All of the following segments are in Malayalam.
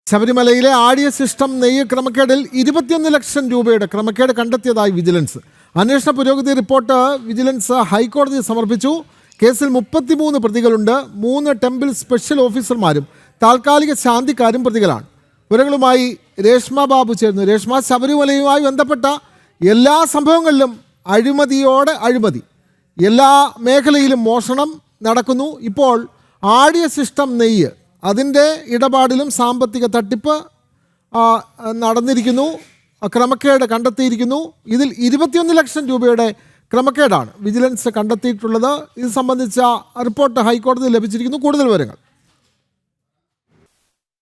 ശബരിമലയിലെ ആടിയ സിസ്റ്റം നെയ്യ് ക്രമക്കേടിൽ 21 ലക്ഷം രൂപയുടെ ക്രമക്കേട് കണ്ടെത്തിയതായി വിജിലൻസ്. അന്വേഷണ പുരോഗതി റിപ്പോർട്ട് വിജിലൻസ് ഹൈക്കോടതിയിൽ സമർപ്പിച്ചു. കേസിൽ 33 പ്രതികളുണ്ട്. 3 ടെമ്പിൾ സ്പെഷ്യൽ ഓഫീസർമാരും താൽക്കാലിക ശാന്തിക്കാരും പ്രതികളാണ്. വിവരങ്ങളുമായി രേഷ്മ ബാബു ചേർന്നു. രേഷ്മ, ശബരിമലയുമായി ബന്ധപ്പെട്ട എല്ലാ സംഭവങ്ങളിലും അഴിമതി, എല്ലാ മേഖലയിലും മോഷണം നടക്കുന്നു. ഇപ്പോൾ ആടിയ സിസ്റ്റം നെയ്യ് അതിൻ്റെ ഇടപാടിലും സാമ്പത്തിക തട്ടിപ്പ് നടന്നിരിക്കുന്നു, ക്രമക്കേട് കണ്ടെത്തിയിരിക്കുന്നു. ഇതിൽ 21 ലക്ഷം രൂപയുടെ ക്രമക്കേടാണ് വിജിലൻസ് കണ്ടെത്തിയിട്ടുള്ളത്. ഇത് സംബന്ധിച്ച റിപ്പോർട്ട് ഹൈക്കോടതിയിൽ ലഭിച്ചിരിക്കുന്നു. കൂടുതൽ വിവരങ്ങൾ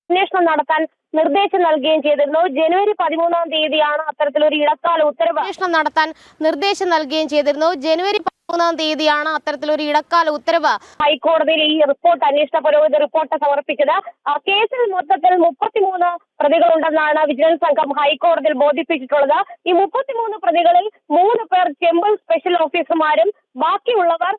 അന്വേഷണം നടത്താൻ നിർദ്ദേശം നൽകുകയും ചെയ്തിരുന്നു. ജനുവരി 13-ാം തീയതിയാണ് അത്തരത്തിലൊരു ഇടക്കാല ഉത്തരവ് അന്വേഷണം നടത്താൻ നിർദ്ദേശം നൽകുകയും ചെയ്തിരുന്നു. ജനുവരി 13-ാം തീയതിയാണ് അത്തരത്തിലൊരു ഇടക്കാല ഉത്തരവ് ഹൈക്കോടതിയിൽ ഈ റിപ്പോർട്ട് അന്വേഷണ പുരോഗതി റിപ്പോർട്ട് സമർപ്പിച്ചത്. കേസിൽ മൊത്തത്തിൽ 33 പ്രതികളുണ്ടെന്നാണ് വിജിലൻസ് സംഘം ഹൈക്കോടതിയിൽ ബോധിപ്പിച്ചിട്ടുള്ളത്. ഈ 33 പ്രതികളിൽ 3 പേർ ടെമ്പിൾ സ്പെഷ്യൽ ഓഫീസർമാരും ബാക്കിയുള്ളവർ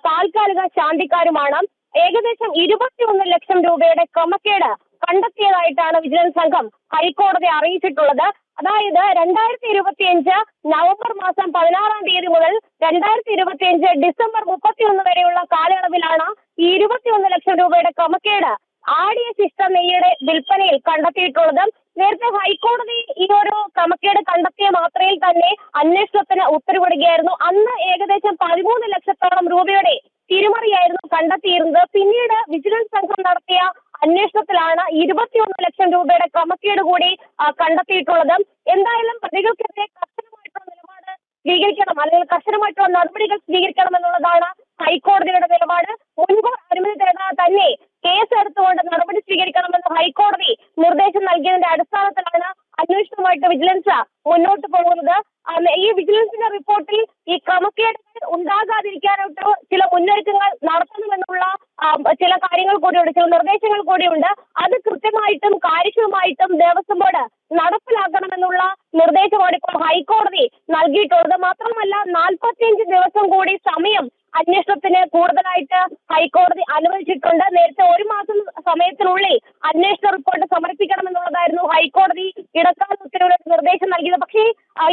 താൽക്കാലിക ശാന്തിക്കാരുമാണ്. ഏകദേശം 21 ലക്ഷം രൂപയുടെ ക്രമക്കേട് കണ്ടെത്തിയതായിട്ടാണ് വിജിലൻസ് സംഘം ഹൈക്കോടതി അറിയിച്ചിട്ടുള്ളത്. അതായത് 2025 നവംബർ മാസം 16-ാം തീയതി മുതൽ 2025 ഡിസംബർ 31 വരെയുള്ള കാലയളവിലാണ് ഈ 21 ലക്ഷം രൂപയുടെ ക്രമക്കേട് ആടിയ സിസ്റ്റം നെയ്യുടെ വിൽപ്പനയിൽ കണ്ടെത്തിയിട്ടുള്ളത്. നേരത്തെ ഹൈക്കോടതി ഈ ഒരു ക്രമക്കേട് കണ്ടെത്തിയ മാത്രയിൽ തന്നെ അന്വേഷണത്തിന് ഉത്തരവിടുകയായിരുന്നു. അന്ന് ഏകദേശം 13 ലക്ഷത്തോളം രൂപയുടെ തിരിമറിയായിരുന്നു കണ്ടെത്തിയിരുന്നത്. പിന്നീട് വിജിലൻസ് സംഘം നടത്തിയ അന്വേഷണത്തിലാണ് 21 ലക്ഷം രൂപയുടെ ക്രമക്കേട് കൂടി കണ്ടെത്തിയിട്ടുള്ളത്. എന്തായാലും പ്രതികൾക്കെതിരെ കർശനമായിട്ടുള്ള നിലപാട് സ്വീകരിക്കണം, അല്ലെങ്കിൽ കർശനമായിട്ടുള്ള നടപടികൾ സ്വീകരിക്കണം എന്നുള്ളതാണ് ഹൈക്കോടതിയുടെ നിലപാട്. മുൻകൂർ അനുമതി തേടാതെ തന്നെ കേസ് എടുത്തുകൊണ്ട് നടപടി സ്വീകരിക്കണമെന്ന് ഹൈക്കോടതി നിർദ്ദേശം നൽകിയതിന്റെ അടിസ്ഥാനത്തിലാണ് അന്വേഷണമായിട്ട് വിജിലൻസ് മുന്നോട്ട് പോകുന്നത്. ഈ വിജിലൻസിന്റെ റിപ്പോർട്ടിൽ ഈ ക്രമക്കേടുകൾ ഉണ്ടാകാതിരിക്കാനായിട്ട് ചില മുന്നൊരുക്കങ്ങൾ നടത്തണമെന്നുള്ള ചില കാര്യങ്ങൾ കൂടിയുണ്ട്, ചില നിർദ്ദേശങ്ങൾ കൂടിയുണ്ട്. അത് കൃത്യമായിട്ടും കാര്യക്ഷമമായിട്ടും ദേവസ്വം ബോർഡ് നടപ്പിലാക്കണമെന്നുള്ള നിർദ്ദേശമാണ് ഇപ്പോൾ ഹൈക്കോടതി നൽകിയിട്ടുള്ളത്. മാത്രമല്ല 45 ദിവസം കൂടി സമയം അന്വേഷണത്തിന് കൂടുതലായിട്ട് ഹൈക്കോടതി അനുവദിച്ചിട്ടുണ്ട്. നേരത്തെ 1 മാസം സമയത്തിനുള്ളിൽ അന്വേഷണ റിപ്പോർട്ട് സമർപ്പിക്കണമെന്നുള്ളതായിരുന്നു ഹൈക്കോടതി ഇടക്കാല ഉത്തരവിൽ നിർദ്ദേശം നൽകിയത്. പക്ഷേ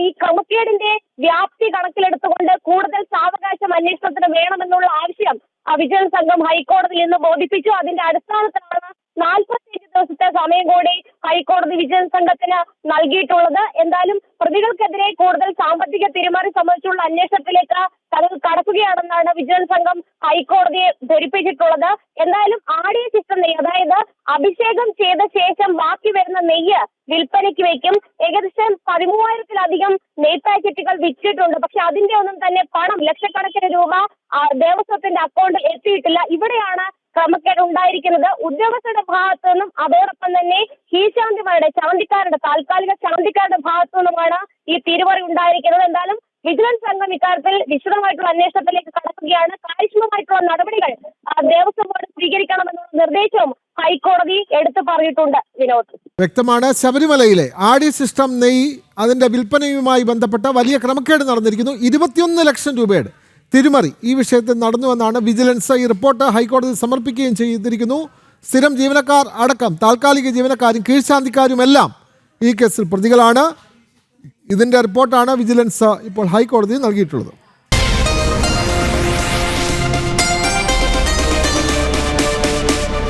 ഈ ക്രമക്കേടിന്റെ വ്യാപ്തി കണക്കിലെടുത്തുകൊണ്ട് കൂടുതൽ സാവകാശം അന്വേഷണത്തിന് വേണമെന്നുള്ള ആവശ്യം വിജിലൻസ് സംഘം ഹൈക്കോടതിയിൽ നിന്ന് ബോധിപ്പിച്ചു. അതിന്റെ അടിസ്ഥാനത്തിലാണ് 45 ദിവസത്തെ സമയം കൂടി ഹൈക്കോടതി വിജിലൻസ് സംഘത്തിന് നൽകിയിട്ടുള്ളത്. എന്തായാലും പ്രതികൾക്കെതിരെ കൂടുതൽ സാമ്പത്തിക തിരിമറി സംബന്ധിച്ചുള്ള അന്വേഷണത്തിലേക്ക് കടക്കുകയാണെന്നാണ് വിജിലൻസ് സംഘം ഹൈക്കോടതിയെ ധരിപ്പിച്ചിട്ടുള്ളത്. എന്തായാലും ആടിയ സിസ്റ്റം നെയ്യ്, അതായത് അഭിഷേകം ചെയ്ത ശേഷം ബാക്കി വരുന്ന നെയ്യ് വിൽപ്പനയ്ക്ക് വയ്ക്കും. ഏകദേശം 13,000-ത്തിലധികം നെയ് പാക്കറ്റുകൾ വിറ്റിട്ടുണ്ട്. പക്ഷെ അതിന്റെ ഒന്നും തന്നെ പണം, ലക്ഷക്കണക്കിന് രൂപ ദേവസ്വത്തിന്റെ അക്കൗണ്ടിൽ എത്തിയിട്ടില്ല. ഇവിടെയാണ് ക്രമക്കേട് ഉണ്ടായിരിക്കുന്നത്. ഉദ്യോഗസ്ഥരുടെ ഭാഗത്തു നിന്നും അതോടൊപ്പം തന്നെ ശാന്തിക്കാരുടെ താൽക്കാലിക ശാന്തിക്കാരുടെ ഭാഗത്തു നിന്നുമാണ് ഈ തിരിമറി ഉണ്ടായിരിക്കുന്നത്. എന്തായാലും വിജിലൻസ് സംഘം ഇക്കാര്യത്തിൽ വിശദമായിട്ടുള്ള അന്വേഷണത്തിലേക്ക് കടക്കുകയാണ്. കാര്യക്ഷമമായിട്ടുള്ള നടപടികൾ ദേവസ്വം ബോർഡ് സ്വീകരിക്കണമെന്നുള്ള നിർദ്ദേശവും ഹൈക്കോടതി എടുത്തു പറഞ്ഞിട്ടുണ്ട്. വിനോദ്, വ്യക്തമാണ്. ശബരിമലയിലെ ആടി സിസ്റ്റം നെയ്യ് അതിൻ്റെ വിൽപ്പനയുമായി ബന്ധപ്പെട്ട വലിയ ക്രമക്കേട് നടന്നിരിക്കുന്നു. 21 ലക്ഷം രൂപയുടെ തിരിമറി ഈ വിഷയത്തിൽ നടന്നുവെന്നാണ് വിജിലൻസ് ഈ റിപ്പോർട്ട് ഹൈക്കോടതി സമർപ്പിക്കുകയും ചെയ്തിരിക്കുന്നു. സ്ഥിരം ജീവനക്കാർ അടക്കം താൽക്കാലിക ജീവനക്കാരും കീഴ്ശാന്തിക്കാരുമെല്ലാം ഈ കേസിൽ പ്രതികളാണ്. ഇതിൻ്റെ റിപ്പോർട്ടാണ് വിജിലൻസ് ഇപ്പോൾ ഹൈക്കോടതിയിൽ നൽകിയിട്ടുള്ളത്.